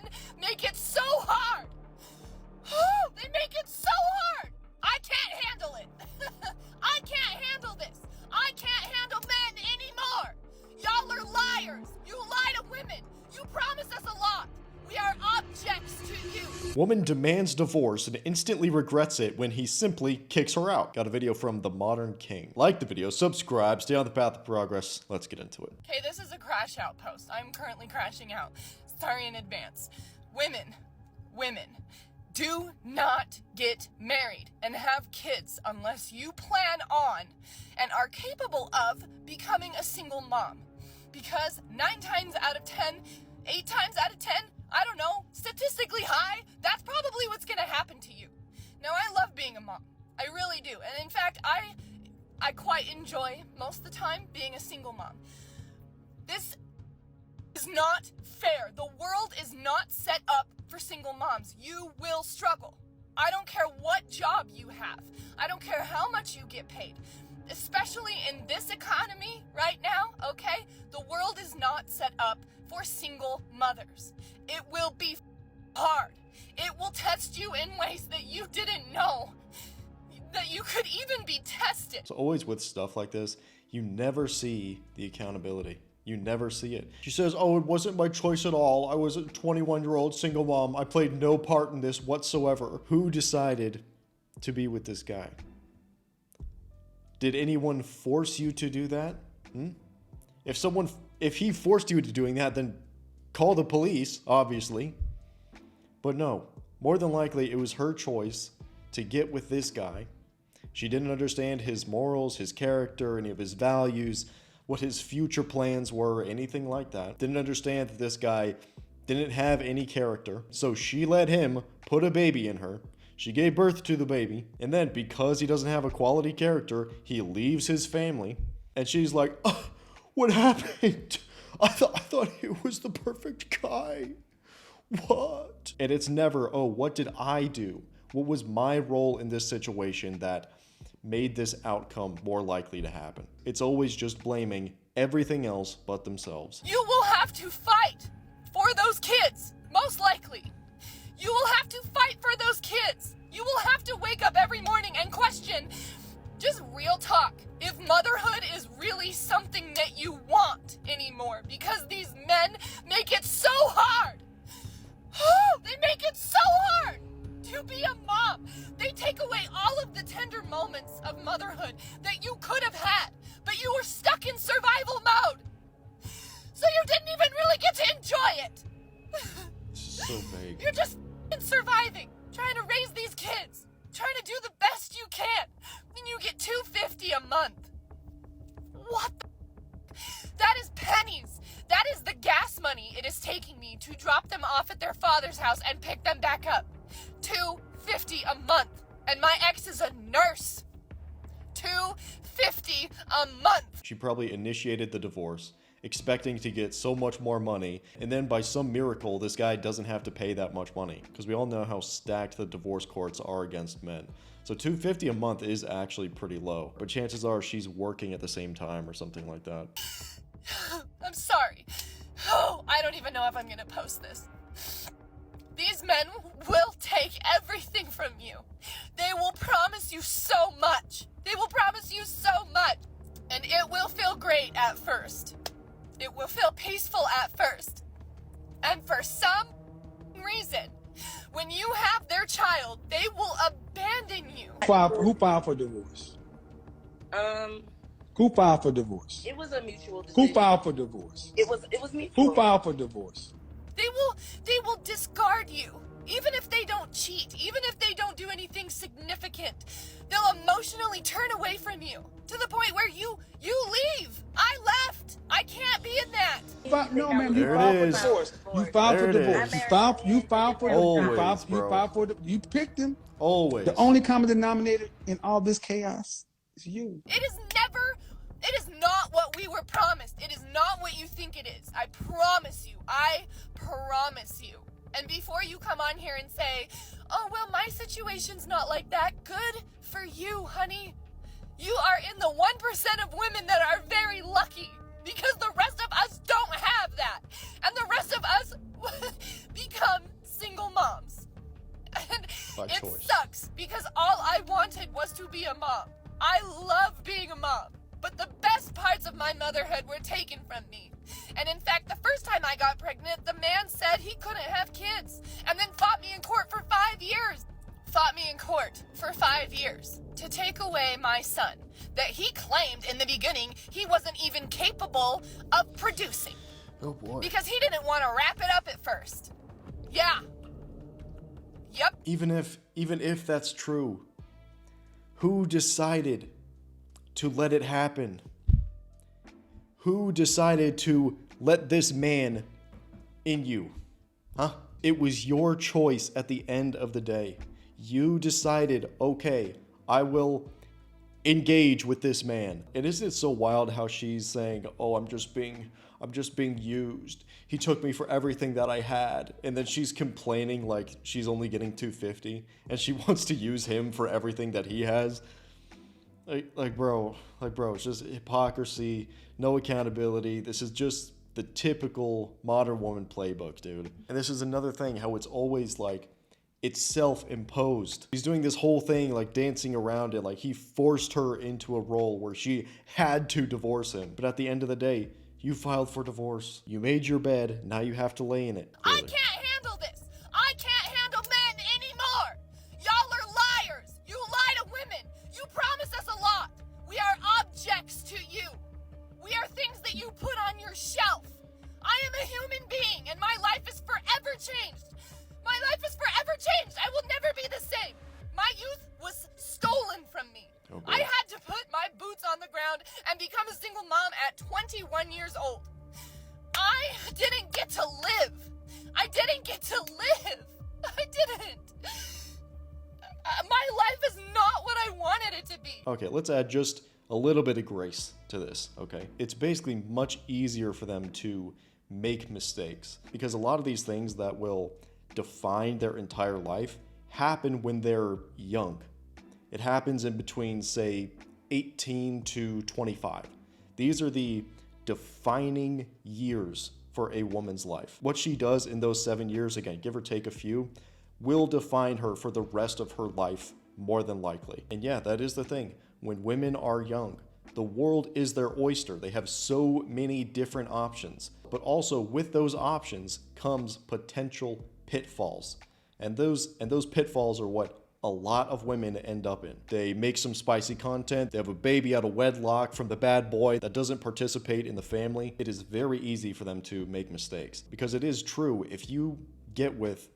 men make it so hard. They make it so hard. I can't handle it. I can't handle this. I can't handle men anymore. Y'all are liars. You lie to women. You promise us a lot. We are objects to you. Woman demands divorce and instantly regrets it when he simply kicks her out. Got a video from The Modern King. Like the video, subscribe, stay on the path of progress. Let's get into it. Okay, this is a crash out post. I'm currently crashing out. Sorry in advance. Women, do not get married and have kids unless you plan on and are capable of becoming a single mom. Because 9 times out of 10, 8 times out of 10, I don't know, statistically high, that's probably what's gonna happen to you. Now, I love being a mom. I really do. And in fact, I quite enjoy most of the time being a single mom. This is not fair. The world is not set up for single moms. You will struggle. I don't care what job you have. I don't care how much you get paid. Especially in this economy right now, okay? The world is not set up for single mothers. It will be hard. It will test you in ways that you didn't know that you could even be tested. So always with stuff like this, you never see the accountability. You never see it. She says, oh, it wasn't my choice at all. I was a 21-year-old single mom. I played no part in this whatsoever. Who decided to be with this guy? Did anyone force you to do that? If he forced you into doing that, then call the police, obviously. But no, more than likely it was her choice to get with this guy. She didn't understand his morals, his character, any of his values, what his future plans were, anything like that. Didn't understand that this guy didn't have any character. So she let him put a baby in her. She gave birth to the baby. And then because he doesn't have a quality character, he leaves his family. And she's like, oh, what happened? I thought he was the perfect guy. What? And it's never, oh, what did I do? What was my role in this situation that made this outcome more likely to happen? It's always just blaming everything else but themselves. You will have to fight for those kids, most likely. You will have to fight for those kids. You will have to wake up every morning and question, just real talk, if motherhood is really something that you want anymore, because these men make it so hard. They make it so hard to be a mom. They take away all of the tender moments of motherhood that you could have had, but you were stuck in survival mode. So you didn't even really get to enjoy it. So vague. You're just surviving, trying to raise these kids, trying to do the best you can, and you get $250 a month. What the? That is pennies. That is the gas money it is taking me to drop them off at their father's house and pick them back up. $250 a month. And my ex is a nurse. $250 a month. She probably initiated the divorce, expecting to get so much more money, and then by some miracle, this guy doesn't have to pay that much money, because we all know how stacked the divorce courts are against men. So $250 a month is actually pretty low, but chances are she's working at the same time or something like that. I'm sorry. Oh, I don't even know if I'm gonna post this. These men will take everything from you. They will promise you so much. They will promise you so much. And it will feel great at first. It will feel peaceful at first. And for some reason, when you have their child, they will abandon you. Who filed for divorce? Who filed for divorce? It was a mutual decision. Who filed for divorce? It was mutual. Who filed for divorce? They will discard you. Even if they don't cheat, even if they don't do anything significant, they'll emotionally turn away from you to the point where you leave. I left. I can't be in that. No, man, you There filed it for is. divorce. You filed There for it divorce. is. You filed for Always, bro. you picked him. Always. The only common denominator in all this chaos is you. It is not what we were promised. It is not what you think it is. I promise you. I promise you. And before you come on here and say, oh, well, my situation's not like that, good for you, honey. You are in the 1% of women that are very lucky, because the rest of us don't have that. And the rest of us become By It choice. sucks because all I wanted was to be a mom. I love being a mom, but the best parts of my motherhood were taken from me. And in fact, the first time I got pregnant, the man said he couldn't have kids and then fought me in court for 5 years. Fought me in court for 5 years to take away my son that he claimed in the beginning he wasn't even capable of producing. Oh boy. Because he didn't want to wrap it up at first. Yeah. Yep. Even if that's true, who decided to let it happen? Who decided to let this man in you? Huh? It was your choice at the end of the day. You decided, okay, I will engage with this man. And isn't it so wild how she's saying, oh, I'm just being used. He took me for everything that I had. And then she's complaining like she's only getting $250 and she wants to use him for everything that he has. Like bro, it's just hypocrisy, no accountability. This is just the typical modern woman playbook, dude. And this is another thing, how it's always like, it's self-imposed. He's doing this whole thing like dancing around it, like he forced her into a role where she had to divorce him. But at the end of the day, you filed for divorce. You made your bed, now you have to lay in it. I can't handle this. I can't handle men anymore. Y'all are liars. You lie to women. You promise us a lot. We are objects to you. We are things that you put on your shelf. I am a human being and my life is forever changed. My life is forever changed. I will never be the same. My youth was stolen from me. Oh, I had to put my boots on the ground and become a single mom at 21 years old. I didn't get to live. I didn't get to live. I didn't. My life is not what I wanted it to be. Okay, let's add just a little bit of grace to this, okay? It's basically much easier for them to make mistakes because a lot of these things that will define their entire life happen when they're young. It happens in between, say, 18 to 25. These are the defining years for a woman's life. What she does in those 7 years, again, give or take a few, will define her for the rest of her life, more than likely. And yeah, that is the thing. When women are young, the world is their oyster. They have so many different options. But also with those options comes potential pitfalls. And those pitfalls are what a lot of women end up in. They make some spicy content. They have a baby out of wedlock from the bad boy that doesn't participate in the family. It is very easy for them to make mistakes because it is true. If you get with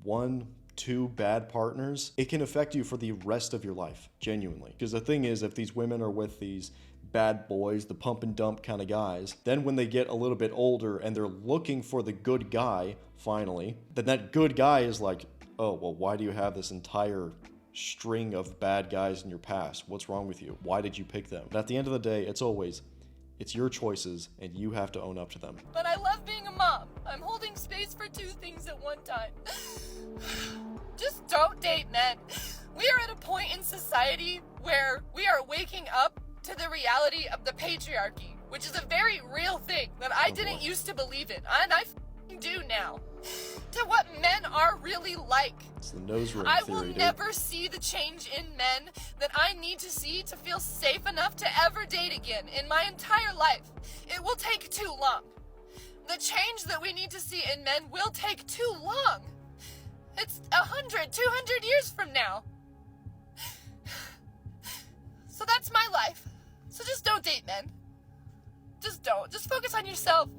1, 2 bad partners, it can affect you for the rest of your life, genuinely. Because the thing is, if these women are with these bad boys, the pump and dump kind of guys, then when they get a little bit older and they're looking for the good guy, finally, then that good guy is like, oh, well, why do you have this entire string of bad guys in your past? What's wrong with you? Why did you pick them? But at the end of the day, it's your choices and you have to own up to them. But I love being a mom. I'm holding space for 2 things at one time. Just don't date men. We are at a point in society where we are waking up to the reality of the patriarchy, which is a very real thing that I didn't used to believe in, and I do now. To what men are really like. It's the nose ring I theory, will dude. never see the change in men that I need to see to feel safe enough to ever date again in my entire life. It will take too long. The change that we need to see in men will take too long. It's 100, 200 years from now. So that's my life. So just don't date men. Just don't. Just focus on yourself.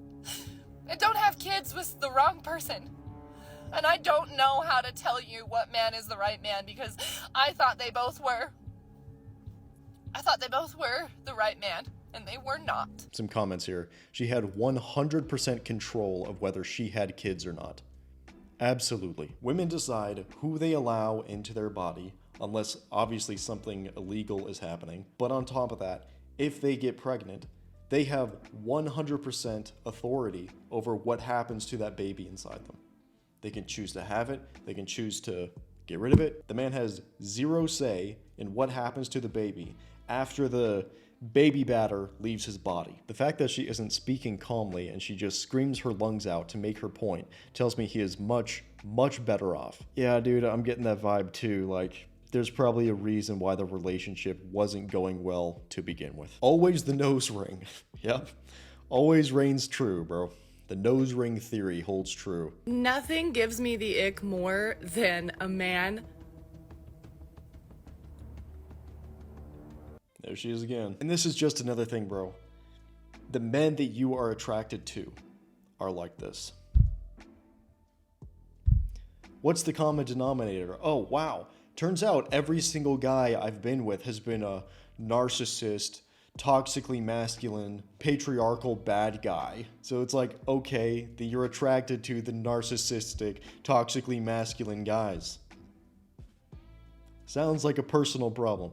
And don't have kids with the wrong person. And I don't know how to tell you what man is the right man because I thought they both were. I thought they both were the right man, and they were not. Some comments here. She had 100% control of whether she had kids or not. Absolutely. Women decide who they allow into their body, unless obviously something illegal is happening. But on top of that, if they get pregnant, they have 100% authority over what happens to that baby inside them. They can choose to have it. They can choose to get rid of it. The man has 0 say in what happens to the baby after the baby batter leaves his body. The fact that she isn't speaking calmly and she just screams her lungs out to make her point tells me he is much, much better off. Yeah, dude, I'm getting that vibe too. Like, there's probably a reason why the relationship wasn't going well to begin with. Always the nose ring. Yep. Always reigns true, bro. The nose ring theory holds true. Nothing gives me the ick more than a man. There she is again. And this is just another thing, bro. The men that you are attracted to are like this. What's the common denominator? Oh, wow. Turns out every single guy I've been with has been a narcissist, toxically masculine, patriarchal bad guy. So it's like, okay, that you're attracted to the narcissistic, toxically masculine guys. Sounds like a personal problem.